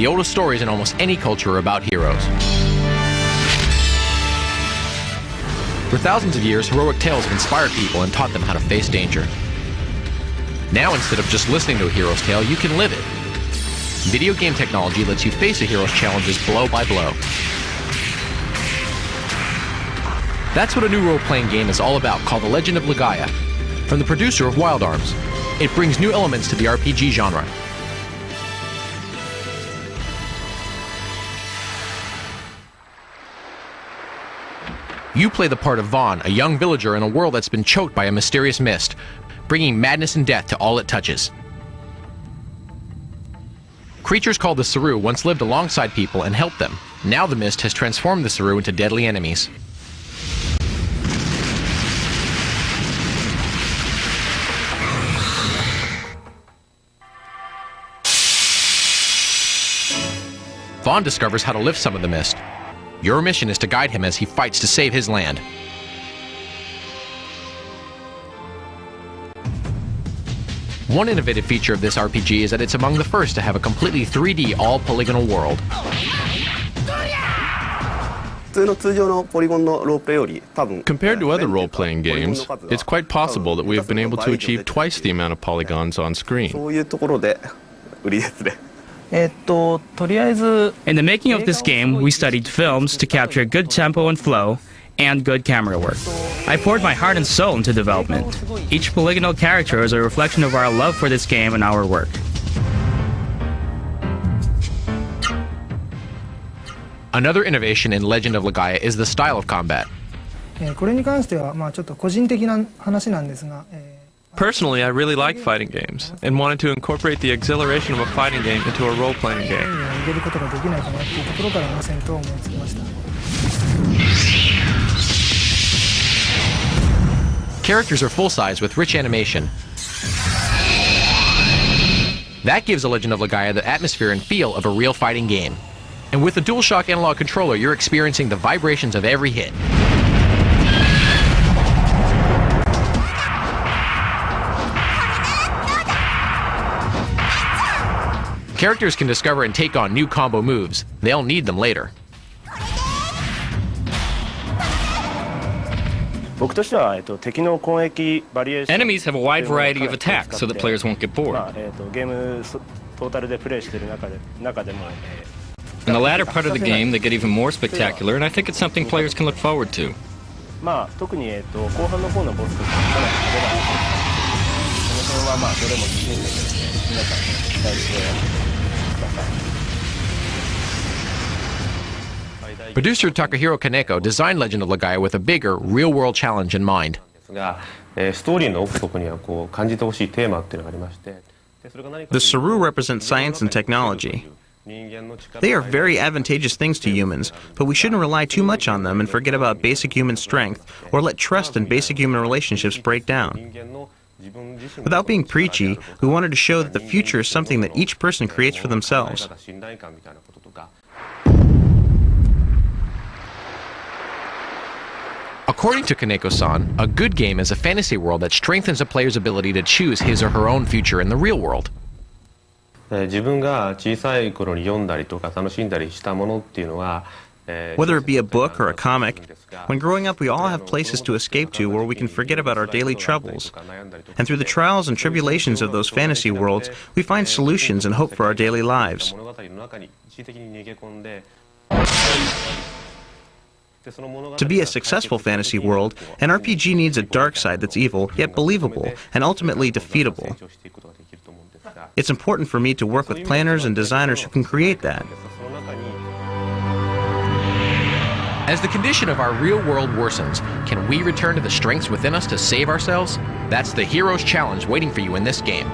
The oldest stories in almost any culture are about heroes. For thousands of years, heroic tales have inspired people and taught them how to face danger. Now, instead of just listening to a hero's tale, you can live it. Video game technology lets you face a hero's challenges blow by blow. That's what a new role-playing game is all about, called The Legend of Legaia, from the producer of Wild Arms. It brings new elements to the RPG genre. You play the part of Vaughn, a young villager in a world that's been choked by a mysterious mist, bringing madness and death to all it touches. Creatures called the Saru once lived alongside people and helped them. Now the mist has transformed the Saru into deadly enemies. Vaughn discovers how to lift some of the mist. Your mission is to guide him as he fights to save his land. One innovative feature of this RPG is that it's among the first to have a completely 3D all-polygonal world. Compared to other role-playing games, it's quite possible that we have been able to achieve twice the amount of polygons on screen. In the making of this game, we studied films to capture good tempo and flow, and good camera work. I poured my heart and soul into development. Each polygonal character is a reflection of our love for this game and our work. Another innovation in Legend of Legaia is the style of combat. Personally, I really like fighting games, and wanted to incorporate the exhilaration of a fighting game into a role-playing game. Characters are full-size with rich animation. That gives The Legend of Legaia the atmosphere and feel of a real fighting game. And with the DualShock analog controller, you're experiencing the vibrations of every hit. Characters can discover and take on new combo moves. They'll need them later. Enemies have a wide variety of attacks so that players won't get bored. In the latter part of the game, they get even more spectacular, and I think it's something players can look forward to. Producer Takahiro Kaneko designed Legend of Legaia with a bigger, real-world challenge in mind. The Saru represent science and technology. They are very advantageous things to humans, but we shouldn't rely too much on them and forget about basic human strength or let trust and basic human relationships break down. Without being preachy, we wanted to show that the future is something that each person creates for themselves. According to Kaneko-san, a good game is a fantasy world that strengthens a player's ability to choose his or her own future in the real world. Whether it be a book or a comic, when growing up we all have places to escape to where we can forget about our daily troubles. And through the trials and tribulations of those fantasy worlds, we find solutions and hope for our daily lives. To be a successful fantasy world, an RPG needs a dark side that's evil, yet believable, and ultimately defeatable. It's important for me to work with planners and designers who can create that. As the condition of our real world worsens, can we return to the strengths within us to save ourselves? That's the hero's challenge waiting for you in this game.